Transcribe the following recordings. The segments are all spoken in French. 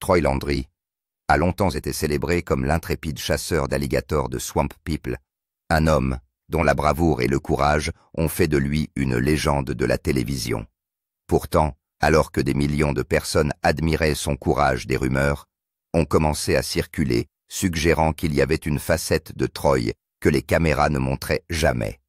Troy Landry a longtemps été célébré comme l'intrépide chasseur d'alligators de Swamp People, un homme dont la bravoure et le courage ont fait de lui une légende de la télévision. Pourtant, alors que des millions de personnes admiraient son courage, des rumeurs ont commencé à circuler, suggérant qu'il y avait une facette de Troy que les caméras ne montraient jamais.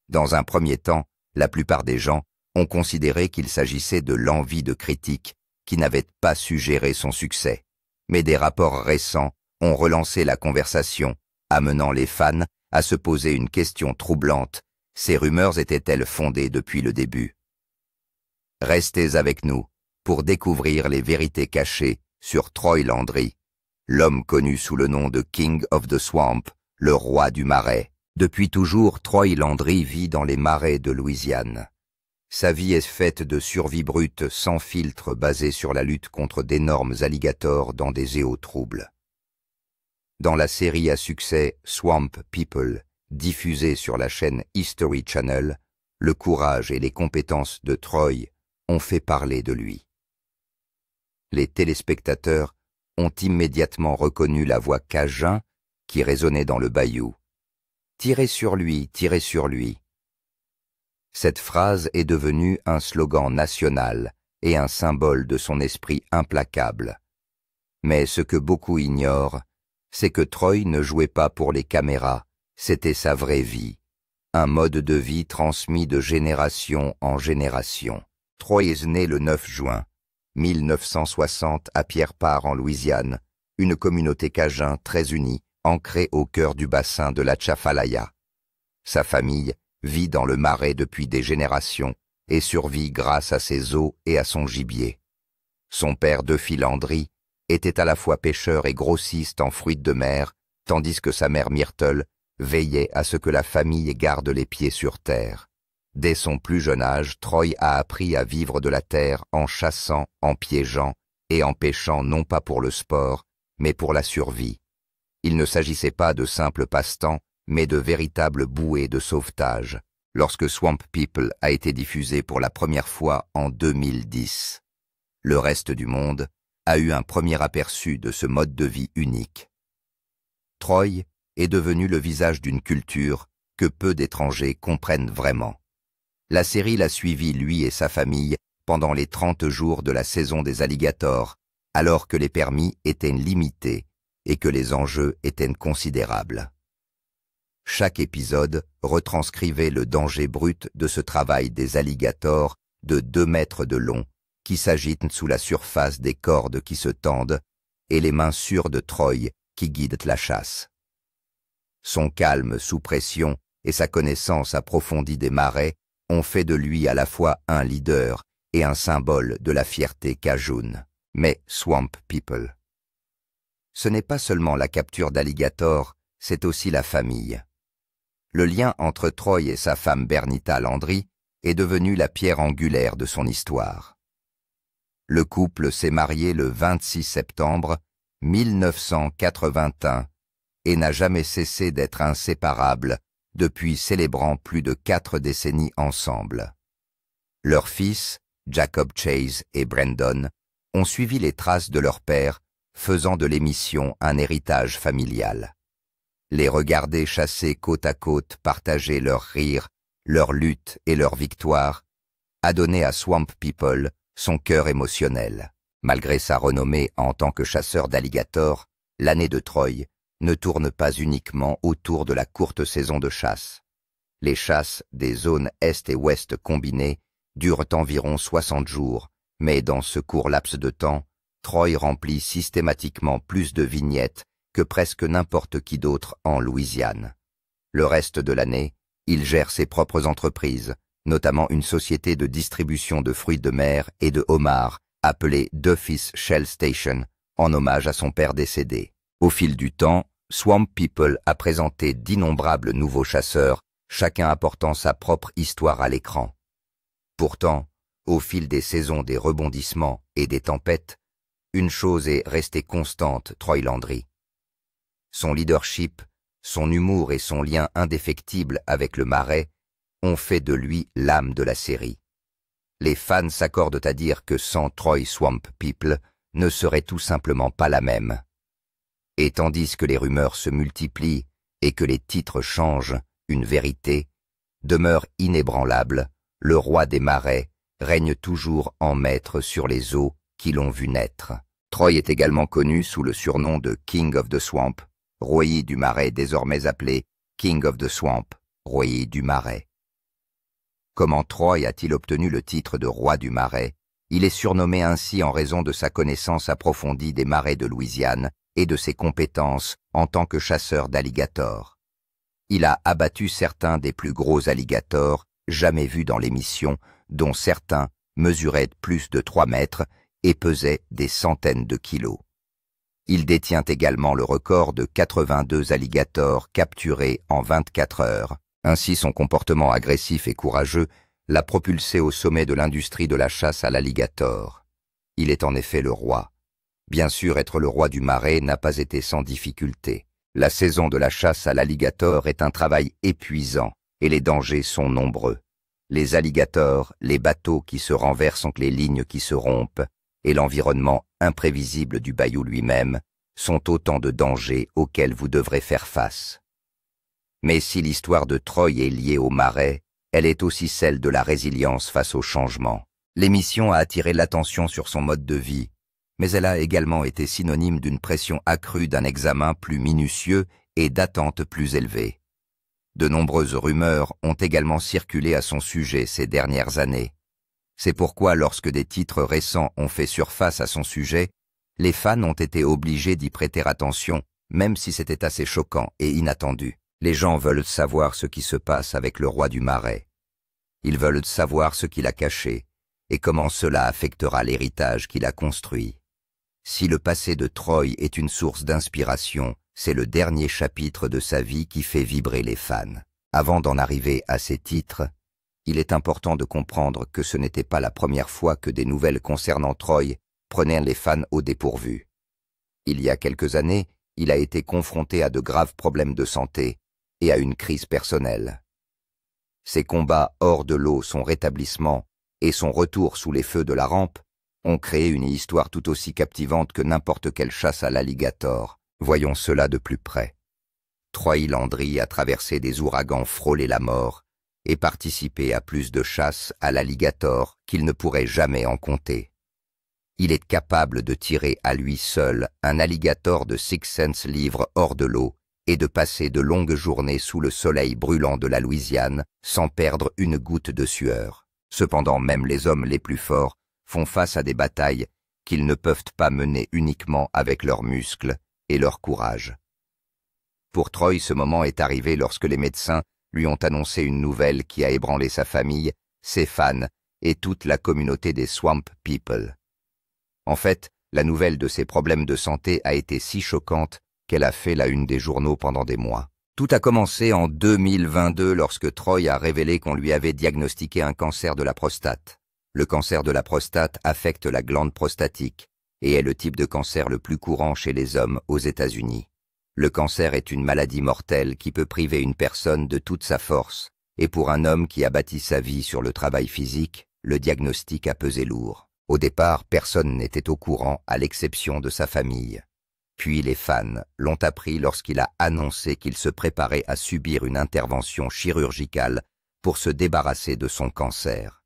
Dans un premier temps, la plupart des gens ont considéré qu'il s'agissait de l'envie de critique qui n'avait pas su gérer son succès. Mais des rapports récents ont relancé la conversation, amenant les fans à se poser une question troublante. Ces rumeurs étaient-elles fondées depuis le début? Restez avec nous pour découvrir les vérités cachées sur Troy Landry, l'homme connu sous le nom de King of the Swamp, le roi du marais. Depuis toujours, Troy Landry vit dans les marais de Louisiane. Sa vie est faite de survie brute sans filtre basée sur la lutte contre d'énormes alligators dans des eaux troubles. Dans la série à succès Swamp People, diffusée sur la chaîne History Channel, le courage et les compétences de Troy ont fait parler de lui. Les téléspectateurs ont immédiatement reconnu la voix cajun qui résonnait dans le bayou. « Tirez sur lui, tirez sur lui ». Cette phrase est devenue un slogan national et un symbole de son esprit implacable. Mais ce que beaucoup ignorent, c'est que Troy ne jouait pas pour les caméras, c'était sa vraie vie, un mode de vie transmis de génération en génération. Troy est né le 9 juin 1960 à Pierre Part en Louisiane, une communauté cajun très unie, ancrée au cœur du bassin de l'Atchafalaya. Sa famille vit dans le marais depuis des générations et survit grâce à ses eaux et à son gibier. Son père Duffy Landry était à la fois pêcheur et grossiste en fruits de mer, tandis que sa mère Myrtle veillait à ce que la famille garde les pieds sur terre. Dès son plus jeune âge, Troy a appris à vivre de la terre en chassant, en piégeant et en pêchant non pas pour le sport, mais pour la survie. Il ne s'agissait pas de simples passe-temps, mais de véritables bouées de sauvetage, lorsque Swamp People a été diffusé pour la première fois en 2010. Le reste du monde a eu un premier aperçu de ce mode de vie unique. Troy est devenu le visage d'une culture que peu d'étrangers comprennent vraiment. La série l'a suivi, lui et sa famille, pendant les 30 jours de la saison des alligators, alors que les permis étaient limités et que les enjeux étaient considérables. Chaque épisode retranscrivait le danger brut de ce travail des alligators de 2 mètres de long qui s'agitent sous la surface des cordes qui se tendent et les mains sûres de Troy qui guident la chasse. Son calme sous pression et sa connaissance approfondie des marais ont fait de lui à la fois un leader et un symbole de la fierté cajun. Mais Swamp People, ce n'est pas seulement la capture d'alligators, c'est aussi la famille. Le lien entre Troy et sa femme Bernita Landry est devenu la pierre angulaire de son histoire. Le couple s'est marié le 26 septembre 1981 et n'a jamais cessé d'être inséparable depuis, célébrant plus de 4 décennies ensemble. Leurs fils, Jacob Chase et Brandon, ont suivi les traces de leur père, faisant de l'émission un héritage familial. Les regarder chasser côte à côte, partager leurs rires, leurs luttes et leurs victoires, a donné à Swamp People son cœur émotionnel. Malgré sa renommée en tant que chasseur d'alligators, l'année de Troy ne tourne pas uniquement autour de la courte saison de chasse. Les chasses des zones Est et Ouest combinées durent environ 60 jours, mais dans ce court laps de temps, Troy remplit systématiquement plus de vignettes que presque n'importe qui d'autre en Louisiane. Le reste de l'année, il gère ses propres entreprises, notamment une société de distribution de fruits de mer et de homards appelée Duffy's Shell Station, en hommage à son père décédé. Au fil du temps, Swamp People a présenté d'innombrables nouveaux chasseurs, chacun apportant sa propre histoire à l'écran. Pourtant, au fil des saisons des rebondissements et des tempêtes, une chose est restée constante, Troy Landry. Son leadership, son humour et son lien indéfectible avec le marais ont fait de lui l'âme de la série. Les fans s'accordent à dire que sans Troy Swamp People ne serait tout simplement pas la même. Et tandis que les rumeurs se multiplient et que les titres changent, une vérité demeure inébranlable: le roi des marais règne toujours en maître sur les eaux qui l'ont vu naître. Troy est également connu sous le surnom de King of the Swamp, roi du marais, désormais appelé King of the Swamp, roi du marais. Comment Troy a-t-il obtenu le titre de roi du marais? Il est surnommé ainsi en raison de sa connaissance approfondie des marais de Louisiane et de ses compétences en tant que chasseur d'alligators. Il a abattu certains des plus gros alligators jamais vus dans l'émission, dont certains mesuraient plus de 3 mètres et pesaient des centaines de kilos. Il détient également le record de 82 alligators capturés en 24 heures. Ainsi, son comportement agressif et courageux l'a propulsé au sommet de l'industrie de la chasse à l'alligator. Il est en effet le roi. Bien sûr, être le roi du marais n'a pas été sans difficulté. La saison de la chasse à l'alligator est un travail épuisant et les dangers sont nombreux. Les alligators, les bateaux qui se renversent, les lignes qui se rompent et l'environnement imprévisible du bayou lui-même sont autant de dangers auxquels vous devrez faire face. Mais si l'histoire de Troy est liée au marais, elle est aussi celle de la résilience face au changement. L'émission a attiré l'attention sur son mode de vie, mais elle a également été synonyme d'une pression accrue, d'un examen plus minutieux et d'attentes plus élevées. De nombreuses rumeurs ont également circulé à son sujet ces dernières années. C'est pourquoi, lorsque des titres récents ont fait surface à son sujet, les fans ont été obligés d'y prêter attention, même si c'était assez choquant et inattendu. Les gens veulent savoir ce qui se passe avec le roi du marais. Ils veulent savoir ce qu'il a caché et comment cela affectera l'héritage qu'il a construit. Si le passé de Troy est une source d'inspiration, c'est le dernier chapitre de sa vie qui fait vibrer les fans. Avant d'en arriver à ces titres, il est important de comprendre que ce n'était pas la première fois que des nouvelles concernant Troy prenaient les fans au dépourvu. Il y a quelques années, il a été confronté à de graves problèmes de santé et à une crise personnelle. Ses combats hors de l'eau, son rétablissement et son retour sous les feux de la rampe ont créé une histoire tout aussi captivante que n'importe quelle chasse à l'alligator. Voyons cela de plus près. Troy Landry a traversé des ouragans, frôlé la mort et participé à plus de chasses à l'alligator qu'il ne pourrait jamais en compter. Il est capable de tirer à lui seul un alligator de 600 livres hors de l'eau et de passer de longues journées sous le soleil brûlant de la Louisiane sans perdre une goutte de sueur. Cependant, même les hommes les plus forts font face à des batailles qu'ils ne peuvent pas mener uniquement avec leurs muscles et leur courage. Pour Troy, ce moment est arrivé lorsque les médecins lui ont annoncé une nouvelle qui a ébranlé sa famille, ses fans et toute la communauté des Swamp People. En fait, la nouvelle de ses problèmes de santé a été si choquante qu'elle a fait la une des journaux pendant des mois. Tout a commencé en 2022 lorsque Troy a révélé qu'on lui avait diagnostiqué un cancer de la prostate. Le cancer de la prostate affecte la glande prostatique et est le type de cancer le plus courant chez les hommes aux États-Unis. Le cancer est une maladie mortelle qui peut priver une personne de toute sa force, et pour un homme qui a bâti sa vie sur le travail physique, le diagnostic a pesé lourd. Au départ, personne n'était au courant à l'exception de sa famille. Puis les fans l'ont appris lorsqu'il a annoncé qu'il se préparait à subir une intervention chirurgicale pour se débarrasser de son cancer.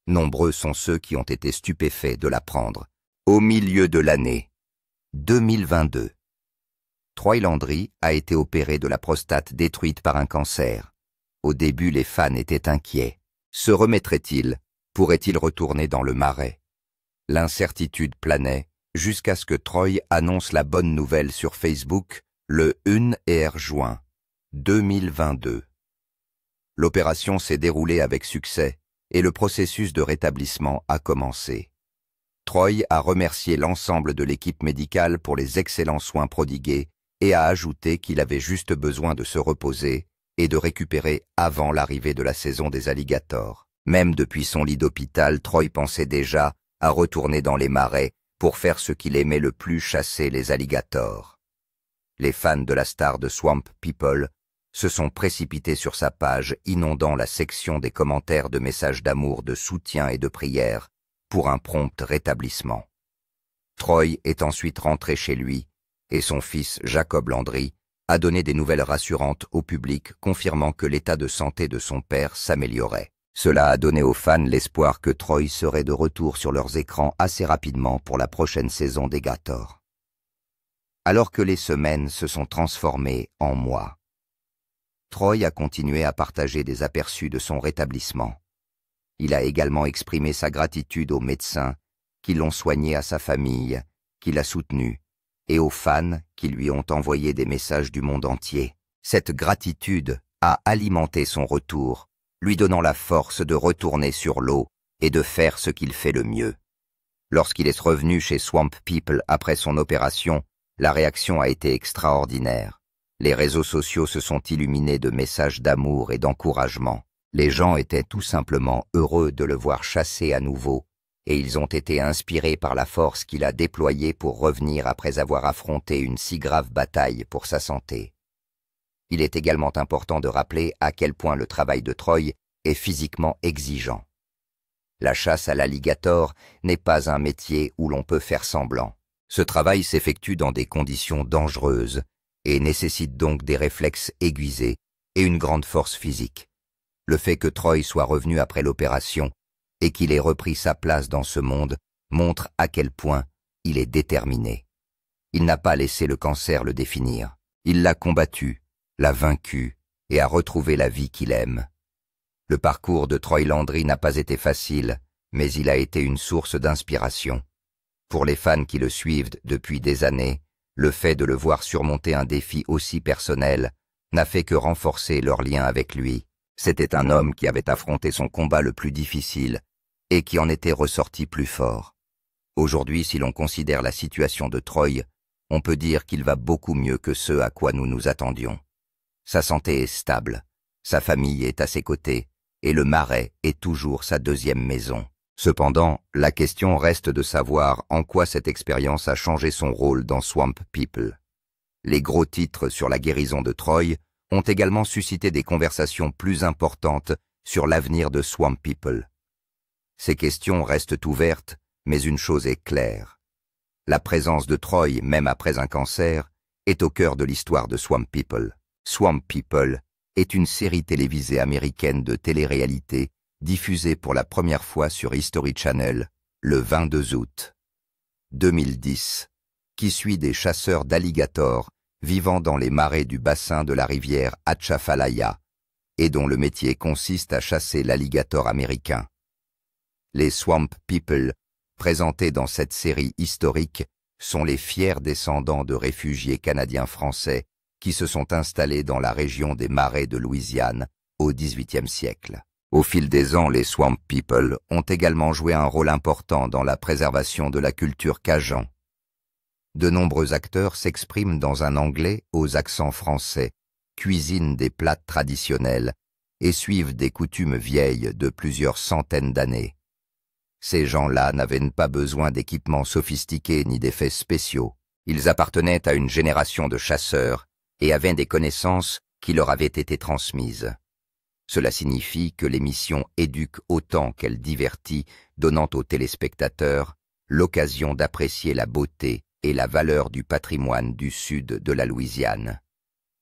Nombreux sont ceux qui ont été stupéfaits de l'apprendre. Au milieu de l'année 2022, Troy Landry a été opéré de la prostate détruite par un cancer. Au début, les fans étaient inquiets. Se remettrait-il? Pourrait-il retourner dans le marais? L'incertitude planait jusqu'à ce que Troy annonce la bonne nouvelle sur Facebook le 1er juin 2022. L'opération s'est déroulée avec succès et le processus de rétablissement a commencé. Troy a remercié l'ensemble de l'équipe médicale pour les excellents soins prodigués et a ajouté qu'il avait juste besoin de se reposer et de récupérer avant l'arrivée de la saison des alligators. Même depuis son lit d'hôpital, Troy pensait déjà à retourner dans les marais pour faire ce qu'il aimait le plus, chasser les alligators. Les fans de la star de Swamp People se sont précipités sur sa page, inondant la section des commentaires de messages d'amour, de soutien et de prières pour un prompt rétablissement. Troy est ensuite rentré chez lui, et son fils Jacob Landry a donné des nouvelles rassurantes au public confirmant que l'état de santé de son père s'améliorait. Cela a donné aux fans l'espoir que Troy serait de retour sur leurs écrans assez rapidement pour la prochaine saison des Gators. Alors que les semaines se sont transformées en mois, Troy a continué à partager des aperçus de son rétablissement. Il a également exprimé sa gratitude aux médecins qui l'ont soigné, à sa famille, qui l'a soutenu, et aux fans qui lui ont envoyé des messages du monde entier. Cette gratitude a alimenté son retour, lui donnant la force de retourner sur l'eau et de faire ce qu'il fait le mieux. Lorsqu'il est revenu chez Swamp People après son opération, la réaction a été extraordinaire. Les réseaux sociaux se sont illuminés de messages d'amour et d'encouragement. Les gens étaient tout simplement heureux de le voir chasser à nouveau, et ils ont été inspirés par la force qu'il a déployée pour revenir après avoir affronté une si grave bataille pour sa santé. Il est également important de rappeler à quel point le travail de Troy est physiquement exigeant. La chasse à l'alligator n'est pas un métier où l'on peut faire semblant. Ce travail s'effectue dans des conditions dangereuses et nécessite donc des réflexes aiguisés et une grande force physique. Le fait que Troy soit revenu après l'opération et qu'il ait repris sa place dans ce monde montre à quel point il est déterminé. Il n'a pas laissé le cancer le définir. Il l'a combattu, l'a vaincu et a retrouvé la vie qu'il aime. Le parcours de Troy Landry n'a pas été facile, mais il a été une source d'inspiration. Pour les fans qui le suivent depuis des années, le fait de le voir surmonter un défi aussi personnel n'a fait que renforcer leur lien avec lui. C'était un homme qui avait affronté son combat le plus difficile et qui en était ressorti plus fort. Aujourd'hui, si l'on considère la situation de Troy, on peut dire qu'il va beaucoup mieux que ce à quoi nous nous attendions. Sa santé est stable, sa famille est à ses côtés, et le Marais est toujours sa deuxième maison. Cependant, la question reste de savoir en quoi cette expérience a changé son rôle dans Swamp People. Les gros titres sur la guérison de Troy ont également suscité des conversations plus importantes sur l'avenir de Swamp People. Ces questions restent ouvertes, mais une chose est claire. La présence de Troy, même après un cancer, est au cœur de l'histoire de Swamp People. Swamp People est une série télévisée américaine de télé-réalité diffusée pour la première fois sur History Channel le 22 août 2010, qui suit des chasseurs d'alligators vivant dans les marais du bassin de la rivière Atchafalaya et dont le métier consiste à chasser l'alligator américain. Les Swamp People, présentés dans cette série historique, sont les fiers descendants de réfugiés canadiens-français qui se sont installés dans la région des marais de Louisiane au XVIIIe siècle. Au fil des ans, les Swamp People ont également joué un rôle important dans la préservation de la culture cajun. De nombreux acteurs s'expriment dans un anglais aux accents français, cuisinent des plats traditionnels et suivent des coutumes vieilles de plusieurs centaines d'années. Ces gens-là n'avaient pas besoin d'équipements sophistiqués ni d'effets spéciaux. Ils appartenaient à une génération de chasseurs et avaient des connaissances qui leur avaient été transmises. Cela signifie que l'émission éduque autant qu'elle divertit, donnant aux téléspectateurs l'occasion d'apprécier la beauté et la valeur du patrimoine du sud de la Louisiane.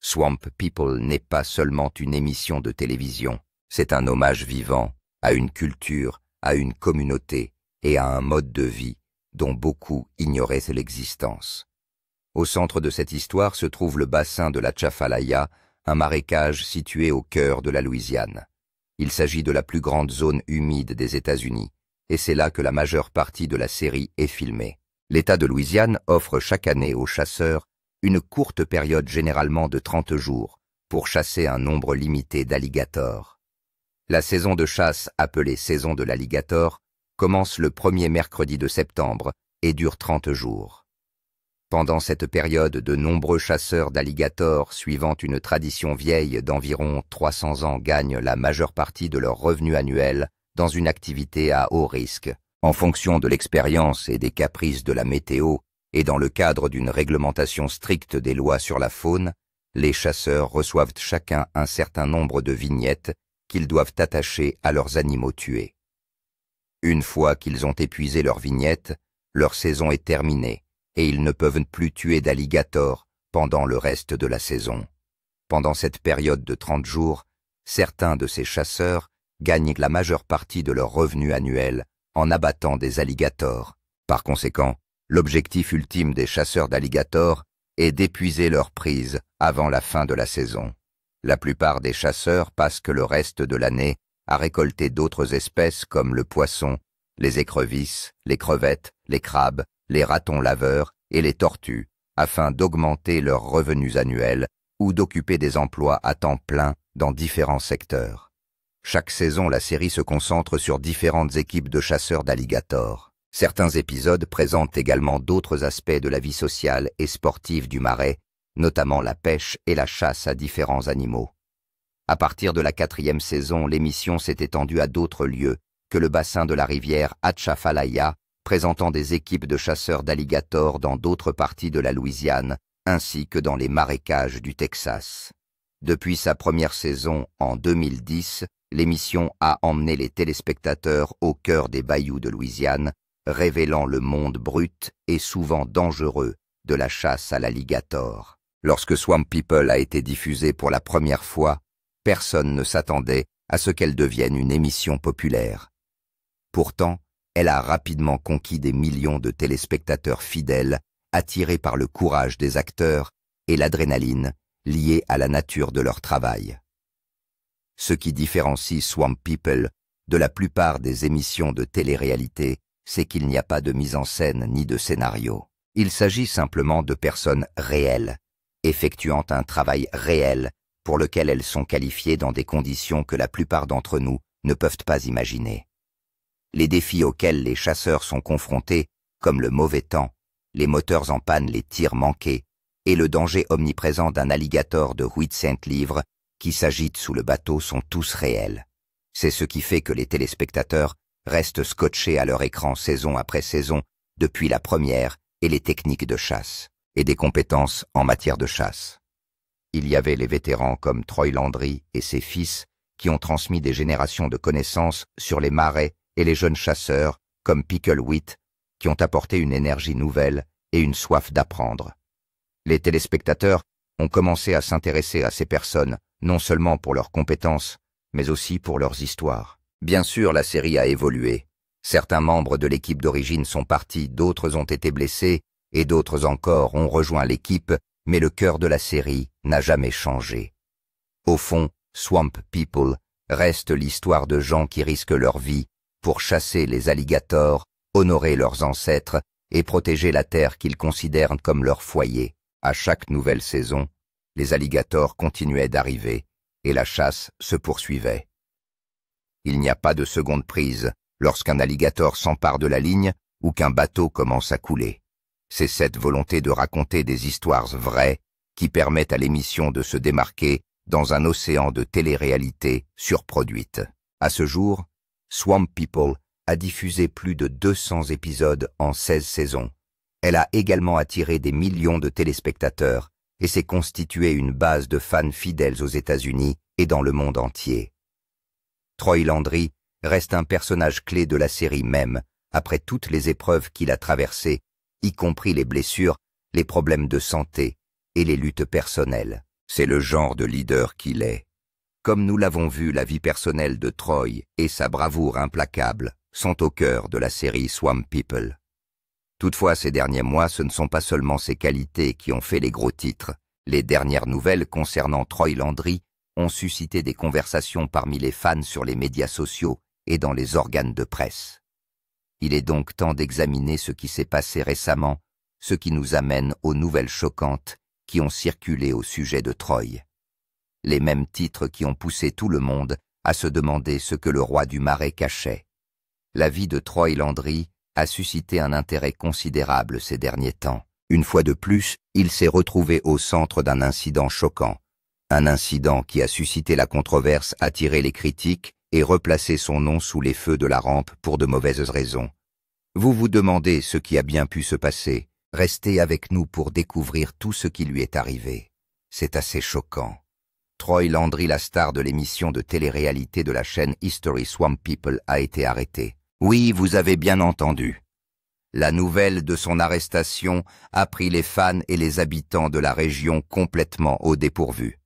Swamp People n'est pas seulement une émission de télévision, c'est un hommage vivant à une culture, à une communauté et à un mode de vie dont beaucoup ignoraient l'existence. Au centre de cette histoire se trouve le bassin de l'Atchafalaya, un marécage situé au cœur de la Louisiane. Il s'agit de la plus grande zone humide des États-Unis, et c'est là que la majeure partie de la série est filmée. L'État de Louisiane offre chaque année aux chasseurs une courte période généralement de 30 jours pour chasser un nombre limité d'alligators. La saison de chasse, appelée saison de l'alligator, commence le premier mercredi de septembre et dure 30 jours. Pendant cette période, de nombreux chasseurs d'alligators, suivant une tradition vieille d'environ 300 ans, gagnent la majeure partie de leur revenu annuel dans une activité à haut risque. En fonction de l'expérience et des caprices de la météo, et dans le cadre d'une réglementation stricte des lois sur la faune, les chasseurs reçoivent chacun un certain nombre de vignettes qu'ils doivent attacher à leurs animaux tués. Une fois qu'ils ont épuisé leurs vignettes, Leur saison est terminée et ils ne peuvent plus tuer d'alligators pendant le reste de la saison. Pendant cette période de 30 jours, certains de ces chasseurs gagnent la majeure partie de leur revenu annuel en abattant des alligators. Par conséquent, l'objectif ultime des chasseurs d'alligators est d'épuiser leur prise avant la fin de la saison. La plupart des chasseurs passent le reste de l'année à récolter d'autres espèces comme le poisson, les écrevisses, les crevettes, les crabes, les ratons laveurs et les tortues, afin d'augmenter leurs revenus annuels ou d'occuper des emplois à temps plein dans différents secteurs. Chaque saison, la série se concentre sur différentes équipes de chasseurs d'alligators. Certains épisodes présentent également d'autres aspects de la vie sociale et sportive du Marais, notamment la pêche et la chasse à différents animaux. À partir de la 4e saison, l'émission s'est étendue à d'autres lieux que le bassin de la rivière Atchafalaya, présentant des équipes de chasseurs d'alligators dans d'autres parties de la Louisiane, ainsi que dans les marécages du Texas. Depuis sa première saison en 2010, l'émission a emmené les téléspectateurs au cœur des bayous de Louisiane, révélant le monde brut et souvent dangereux de la chasse à l'alligator. Lorsque Swamp People a été diffusée pour la première fois, personne ne s'attendait à ce qu'elle devienne une émission populaire. Pourtant, elle a rapidement conquis des millions de téléspectateurs fidèles, attirés par le courage des acteurs et l'adrénaline liée à la nature de leur travail. Ce qui différencie Swamp People de la plupart des émissions de télé-réalité, c'est qu'il n'y a pas de mise en scène ni de scénario. Il s'agit simplement de personnes réelles, effectuant un travail réel pour lequel elles sont qualifiées dans des conditions que la plupart d'entre nous ne peuvent pas imaginer. Les défis auxquels les chasseurs sont confrontés, comme le mauvais temps, les moteurs en panne, les tirs manqués, et le danger omniprésent d'un alligator de 800 livres qui s'agite sous le bateau sont tous réels. C'est ce qui fait que les téléspectateurs restent scotchés à leur écran saison après saison depuis la première et les techniques de chasse, et des compétences en matière de chasse. Il y avait les vétérans comme Troy Landry et ses fils qui ont transmis des générations de connaissances sur les marais et les jeunes chasseurs comme Pickle Wheat qui ont apporté une énergie nouvelle et une soif d'apprendre. Les téléspectateurs ont commencé à s'intéresser à ces personnes, non seulement pour leurs compétences, mais aussi pour leurs histoires. Bien sûr, la série a évolué. Certains membres de l'équipe d'origine sont partis, d'autres ont été blessés, et d'autres encore ont rejoint l'équipe, mais le cœur de la série n'a jamais changé. Au fond, Swamp People reste l'histoire de gens qui risquent leur vie pour chasser les alligators, honorer leurs ancêtres et protéger la terre qu'ils considèrent comme leur foyer. À chaque nouvelle saison, les alligators continuaient d'arriver et la chasse se poursuivait. Il n'y a pas de seconde prise lorsqu'un alligator s'empare de la ligne ou qu'un bateau commence à couler. C'est cette volonté de raconter des histoires vraies qui permettent à l'émission de se démarquer dans un océan de télé-réalité surproduite. À ce jour, Swamp People a diffusé plus de 200 épisodes en 16 saisons. Elle a également attiré des millions de téléspectateurs et s'est constituée une base de fans fidèles aux États-Unis et dans le monde entier. Troy Landry reste un personnage clé de la série même, après toutes les épreuves qu'il a traversées, y compris les blessures, les problèmes de santé et les luttes personnelles. C'est le genre de leader qu'il est. Comme nous l'avons vu, la vie personnelle de Troy et sa bravoure implacable sont au cœur de la série Swamp People. Toutefois, ces derniers mois, ce ne sont pas seulement ses qualités qui ont fait les gros titres. Les dernières nouvelles concernant Troy Landry ont suscité des conversations parmi les fans sur les médias sociaux et dans les organes de presse. Il est donc temps d'examiner ce qui s'est passé récemment, ce qui nous amène aux nouvelles choquantes qui ont circulé au sujet de Troy. Les mêmes titres qui ont poussé tout le monde à se demander ce que le roi du Marais cachait. La vie de Troy Landry a suscité un intérêt considérable ces derniers temps. Une fois de plus, il s'est retrouvé au centre d'un incident choquant. Un incident qui a suscité la controverse, attiré les critiques et replacé son nom sous les feux de la rampe pour de mauvaises raisons. Vous vous demandez ce qui a bien pu se passer. Restez avec nous pour découvrir tout ce qui lui est arrivé. C'est assez choquant. Troy Landry, la star de l'émission de télé-réalité de la chaîne History Swamp People, a été arrêté. Oui, vous avez bien entendu. La nouvelle de son arrestation a pris les fans et les habitants de la région complètement au dépourvu.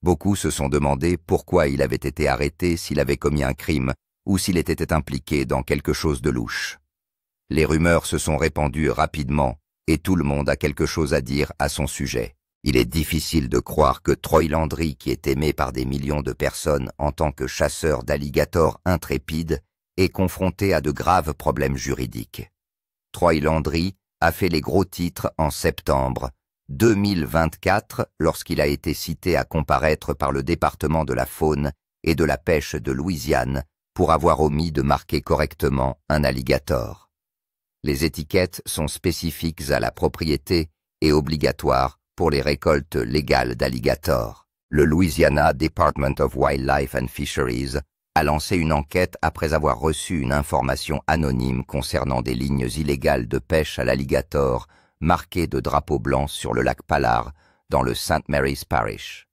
Beaucoup se sont demandé pourquoi il avait été arrêté, s'il avait commis un crime ou s'il était impliqué dans quelque chose de louche. Les rumeurs se sont répandues rapidement et tout le monde a quelque chose à dire à son sujet. Il est difficile de croire que Troy Landry, qui est aimé par des millions de personnes en tant que chasseur d'alligators intrépide, est confronté à de graves problèmes juridiques. Troy Landry a fait les gros titres en septembre 2024 lorsqu'il a été cité à comparaître par le département de la faune et de la pêche de Louisiane pour avoir omis de marquer correctement un alligator. Les étiquettes sont spécifiques à la propriété et obligatoires pour les récoltes légales d'alligators. Le Louisiana Department of Wildlife and Fisheries a lancé une enquête après avoir reçu une information anonyme concernant des lignes illégales de pêche à l'alligator marquées de drapeaux blancs sur le lac Pallard dans le St. Mary's Parish.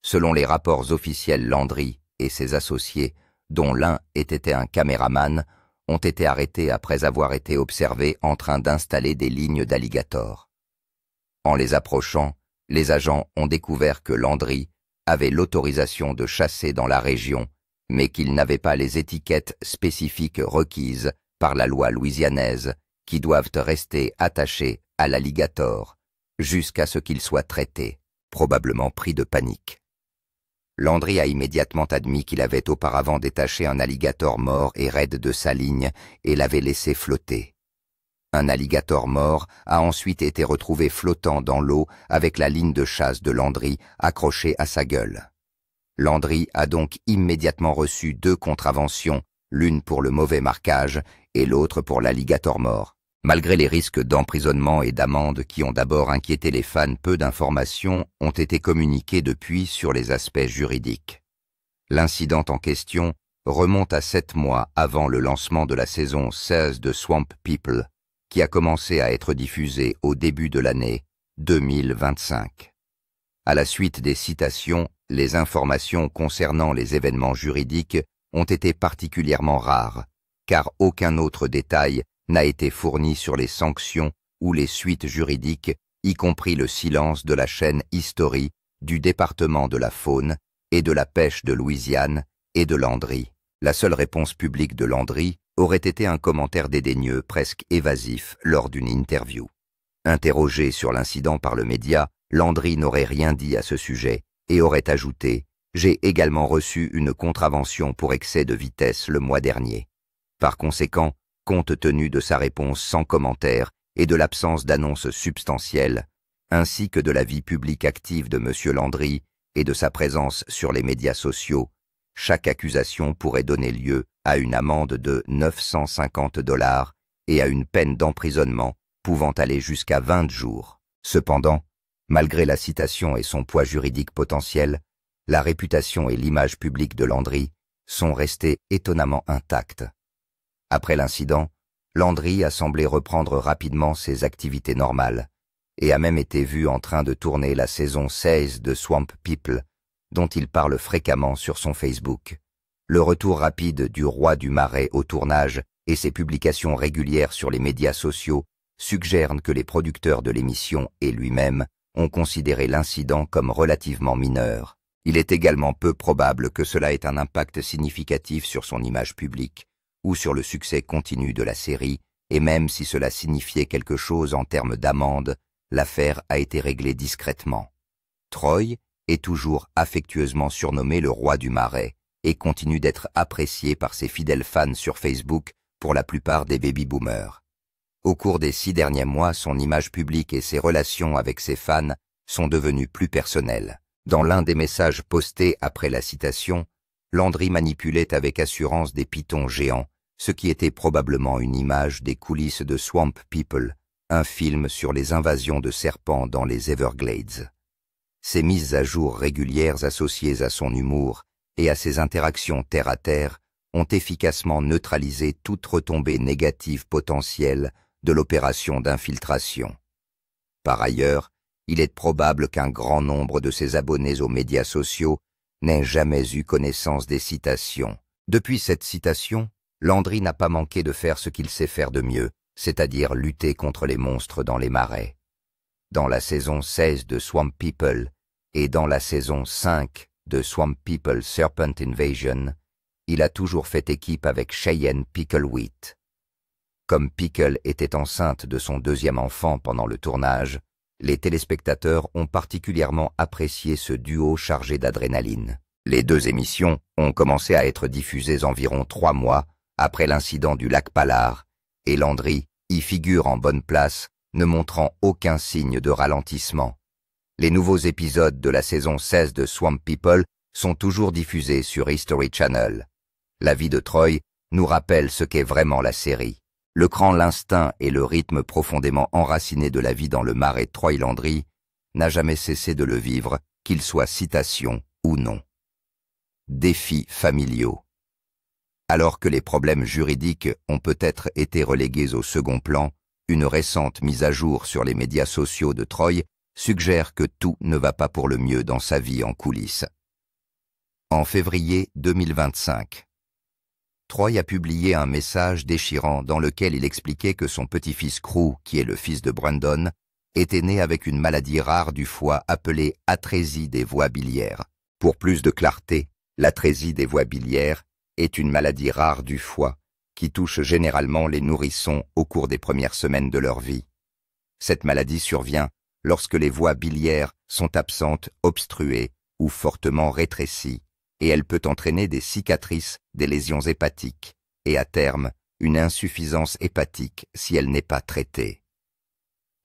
Selon les rapports officiels, Landry et ses associés, dont l'un était un caméraman, ont été arrêtés après avoir été observés en train d'installer des lignes d'alligator. En les approchant, les agents ont découvert que Landry avait l'autorisation de chasser dans la région, mais qu'il n'avait pas les étiquettes spécifiques requises par la loi louisianaise qui doivent rester attachées à l'alligator jusqu'à ce qu'il soit traité, probablement pris de panique. Landry a immédiatement admis qu'il avait auparavant détaché un alligator mort et raide de sa ligne et l'avait laissé flotter. Un alligator mort a ensuite été retrouvé flottant dans l'eau avec la ligne de chasse de Landry accrochée à sa gueule. Landry a donc immédiatement reçu 2 contraventions, l'une pour le mauvais marquage et l'autre pour l'alligator mort. Malgré les risques d'emprisonnement et d'amende qui ont d'abord inquiété les fans, peu d'informations ont été communiquées depuis sur les aspects juridiques. L'incident en question remonte à 7 mois avant le lancement de la saison 16 de Swamp People, qui a commencé à être diffusée au début de l'année 2025. À la suite des citations, les informations concernant les événements juridiques ont été particulièrement rares, car aucun autre détail n'a été fourni sur les sanctions ou les suites juridiques, y compris le silence de la chaîne History, du département de la faune et de la pêche de Louisiane et de Landry. La seule réponse publique de Landry aurait été un commentaire dédaigneux, presque évasif, lors d'une interview. Interrogé sur l'incident par le média, Landry n'aurait rien dit à ce sujet et aurait ajouté « J'ai également reçu une contravention pour excès de vitesse le mois dernier. » Par conséquent, compte tenu de sa réponse sans commentaire et de l'absence d'annonces substantielles, ainsi que de la vie publique active de M. Landry et de sa présence sur les médias sociaux, chaque accusation pourrait donner lieu à une amende de 950 $ et à une peine d'emprisonnement pouvant aller jusqu'à 20 jours. Cependant, malgré la citation et son poids juridique potentiel, la réputation et l'image publique de Landry sont restées étonnamment intactes. Après l'incident, Landry a semblé reprendre rapidement ses activités normales et a même été vu en train de tourner la saison 16 de Swamp People, dont il parle fréquemment sur son Facebook. Le retour rapide du roi du marais au tournage et ses publications régulières sur les médias sociaux suggèrent que les producteurs de l'émission et lui-même ont considéré l'incident comme relativement mineur. Il est également peu probable que cela ait un impact significatif sur son image publique ou sur le succès continu de la série, et même si cela signifiait quelque chose en termes d'amende, l'affaire a été réglée discrètement. Troy est toujours affectueusement surnommé le roi du marais et continue d'être apprécié par ses fidèles fans sur Facebook, pour la plupart des baby-boomers. Au cours des 6 derniers mois, son image publique et ses relations avec ses fans sont devenues plus personnelles. Dans l'un des messages postés après la citation, Landry manipulait avec assurance des pythons géants, ce qui était probablement une image des coulisses de Swamp People, un film sur les invasions de serpents dans les Everglades. Ces mises à jour régulières associées à son humour et à ses interactions terre-à-terre ont efficacement neutralisé toute retombée négative potentielle de l'opération d'infiltration. Par ailleurs, il est probable qu'un grand nombre de ses abonnés aux médias sociaux n'ait jamais eu connaissance des citations. Depuis cette citation, Landry n'a pas manqué de faire ce qu'il sait faire de mieux, c'est-à-dire lutter contre les monstres dans les marais. Dans la saison 16 de Swamp People et dans la saison 5 de Swamp People Serpent Invasion, il a toujours fait équipe avec Cheyenne Picklewheat. Comme Pickle était enceinte de son deuxième enfant pendant le tournage, les téléspectateurs ont particulièrement apprécié ce duo chargé d'adrénaline. Les deux émissions ont commencé à être diffusées environ 3 mois après l'incident du lac Pallard, et Landry y figure en bonne place, ne montrant aucun signe de ralentissement. Les nouveaux épisodes de la saison 16 de Swamp People sont toujours diffusés sur History Channel. La vie de Troy nous rappelle ce qu'est vraiment la série. Le cran, l'instinct et le rythme profondément enraciné de la vie dans le marais de Troy Landry n'a jamais cessé de le vivre, qu'il soit citation ou non. Défis familiaux. Alors que les problèmes juridiques ont peut-être été relégués au second plan, une récente mise à jour sur les médias sociaux de Troy suggère que tout ne va pas pour le mieux dans sa vie en coulisses. En février 2025, Troy a publié un message déchirant dans lequel il expliquait que son petit-fils Crew, qui est le fils de Brandon, était né avec une maladie rare du foie appelée atrésie des voies biliaires. Pour plus de clarté, l'atrésie des voies biliaires est une maladie rare du foie qui touche généralement les nourrissons au cours des premières semaines de leur vie. Cette maladie survient lorsque les voies biliaires sont absentes, obstruées ou fortement rétrécies, et elle peut entraîner des cicatrices, des lésions hépatiques, et à terme, une insuffisance hépatique si elle n'est pas traitée.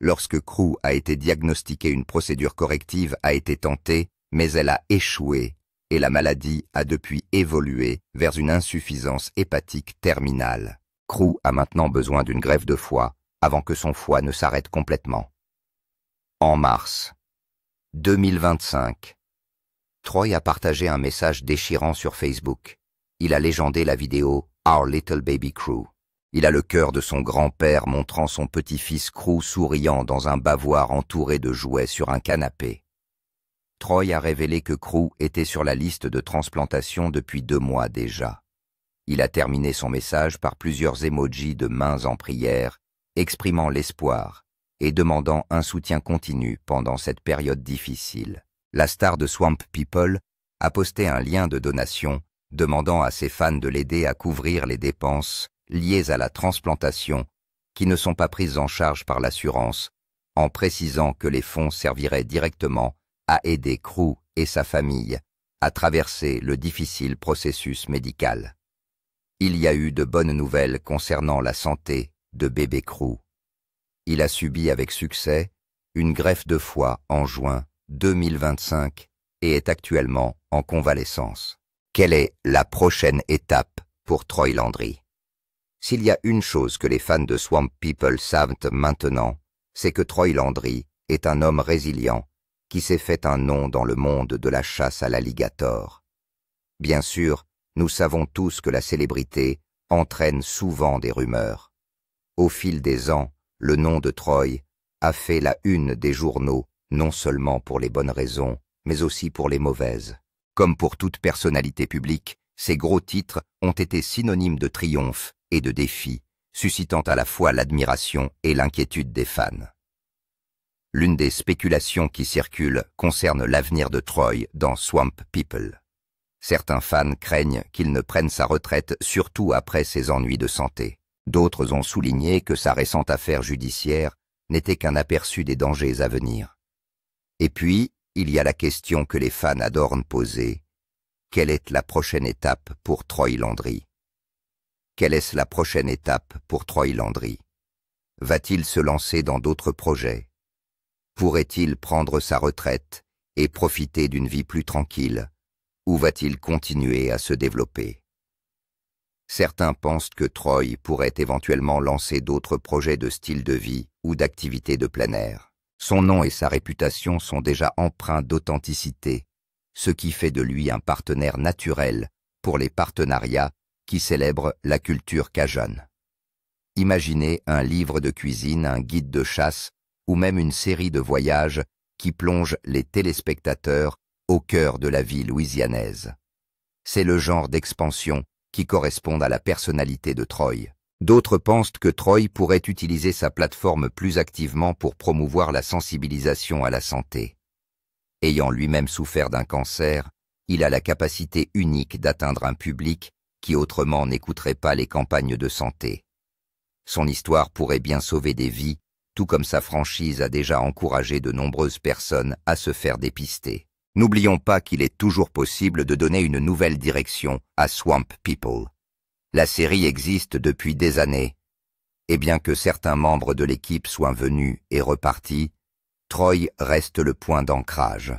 Lorsque Crew a été diagnostiqué, une procédure corrective a été tentée, mais elle a échoué, et la maladie a depuis évolué vers une insuffisance hépatique terminale. Crew a maintenant besoin d'une greffe de foie avant que son foie ne s'arrête complètement. En mars 2025, Troy a partagé un message déchirant sur Facebook. Il a légendé la vidéo « Our Little Baby Crew ». Il a le cœur de son grand-père montrant son petit-fils Crew souriant dans un bavoir entouré de jouets sur un canapé. Troy a révélé que Crew était sur la liste de transplantation depuis 2 mois déjà. Il a terminé son message par plusieurs emojis de mains en prière, exprimant l'espoir et demandant un soutien continu pendant cette période difficile. La star de Swamp People a posté un lien de donation demandant à ses fans de l'aider à couvrir les dépenses liées à la transplantation qui ne sont pas prises en charge par l'assurance, en précisant que les fonds serviraient directement à aider Crew et sa famille à traverser le difficile processus médical. Il y a eu de bonnes nouvelles concernant la santé de bébé Crew. Il a subi avec succès une greffe de foie en juin 2025 et est actuellement en convalescence. Quelle est la prochaine étape pour Troy Landry? S'il y a une chose que les fans de Swamp People savent maintenant, c'est que Troy Landry est un homme résilient qui s'est fait un nom dans le monde de la chasse à l'alligator. Bien sûr, nous savons tous que la célébrité entraîne souvent des rumeurs. Au fil des ans, le nom de Troy a fait la une des journaux, non seulement pour les bonnes raisons, mais aussi pour les mauvaises. Comme pour toute personnalité publique, ces gros titres ont été synonymes de triomphe et de défi, suscitant à la fois l'admiration et l'inquiétude des fans. L'une des spéculations qui circulent concerne l'avenir de Troy dans Swamp People. Certains fans craignent qu'il ne prenne sa retraite, surtout après ses ennuis de santé. D'autres ont souligné que sa récente affaire judiciaire n'était qu'un aperçu des dangers à venir. Et puis, il y a la question que les fans adorent poser. Quelle est la prochaine étape pour Troy Landry? Quelle est la prochaine étape pour Troy Landry? Va-t-il se lancer dans d'autres projets? Pourrait-il prendre sa retraite et profiter d'une vie plus tranquille? Ou va-t-il continuer à se développer? Certains pensent que Troy pourrait éventuellement lancer d'autres projets de style de vie ou d'activités de plein air. Son nom et sa réputation sont déjà empreints d'authenticité, ce qui fait de lui un partenaire naturel pour les partenariats qui célèbrent la culture cajun. Imaginez un livre de cuisine, un guide de chasse ou même une série de voyages qui plonge les téléspectateurs au cœur de la vie louisianaise. C'est le genre d'expansion qui correspond à la personnalité de Troy. D'autres pensent que Troy pourrait utiliser sa plateforme plus activement pour promouvoir la sensibilisation à la santé. Ayant lui-même souffert d'un cancer, il a la capacité unique d'atteindre un public qui autrement n'écouterait pas les campagnes de santé. Son histoire pourrait bien sauver des vies, tout comme sa franchise a déjà encouragé de nombreuses personnes à se faire dépister. N'oublions pas qu'il est toujours possible de donner une nouvelle direction à Swamp People. La série existe depuis des années, et bien que certains membres de l'équipe soient venus et repartis, Troy reste le point d'ancrage.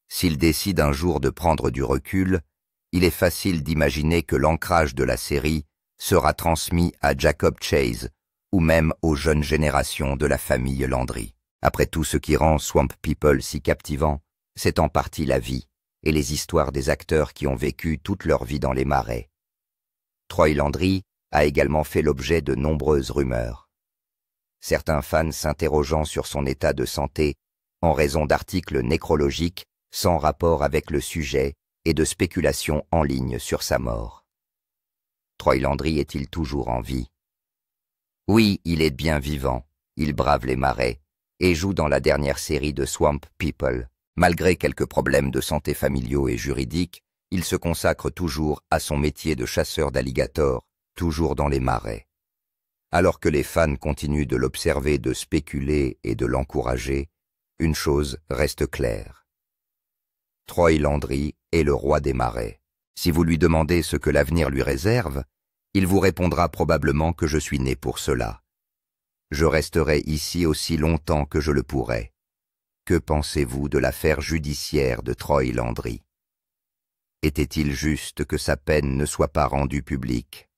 S'il décide un jour de prendre du recul, il est facile d'imaginer que l'ancrage de la série sera transmis à Jacob Chase ou même aux jeunes générations de la famille Landry. Après tout, ce qui rend Swamp People si captivant, c'est en partie la vie et les histoires des acteurs qui ont vécu toute leur vie dans les marais. Troy Landry a également fait l'objet de nombreuses rumeurs. Certains fans s'interrogeant sur son état de santé en raison d'articles nécrologiques sans rapport avec le sujet et de spéculations en ligne sur sa mort. Troy Landry est-il toujours en vie? Oui, il est bien vivant, il brave les marais et joue dans la dernière série de Swamp People. Malgré quelques problèmes de santé familiaux et juridiques, il se consacre toujours à son métier de chasseur d'alligators, toujours dans les marais. Alors que les fans continuent de l'observer, de spéculer et de l'encourager, une chose reste claire. Troy Landry est le roi des marais. Si vous lui demandez ce que l'avenir lui réserve, il vous répondra probablement que je suis né pour cela. Je resterai ici aussi longtemps que je le pourrai. Que pensez-vous de l'affaire judiciaire de Troy Landry? Était-il juste que sa peine ne soit pas rendue publique?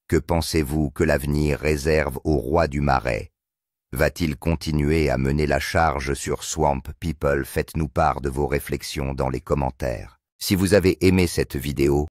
Que pensez-vous que l'avenir réserve au roi du marais? Va-t-il continuer à mener la charge sur Swamp People? Faites-nous part de vos réflexions dans les commentaires. Si vous avez aimé cette vidéo,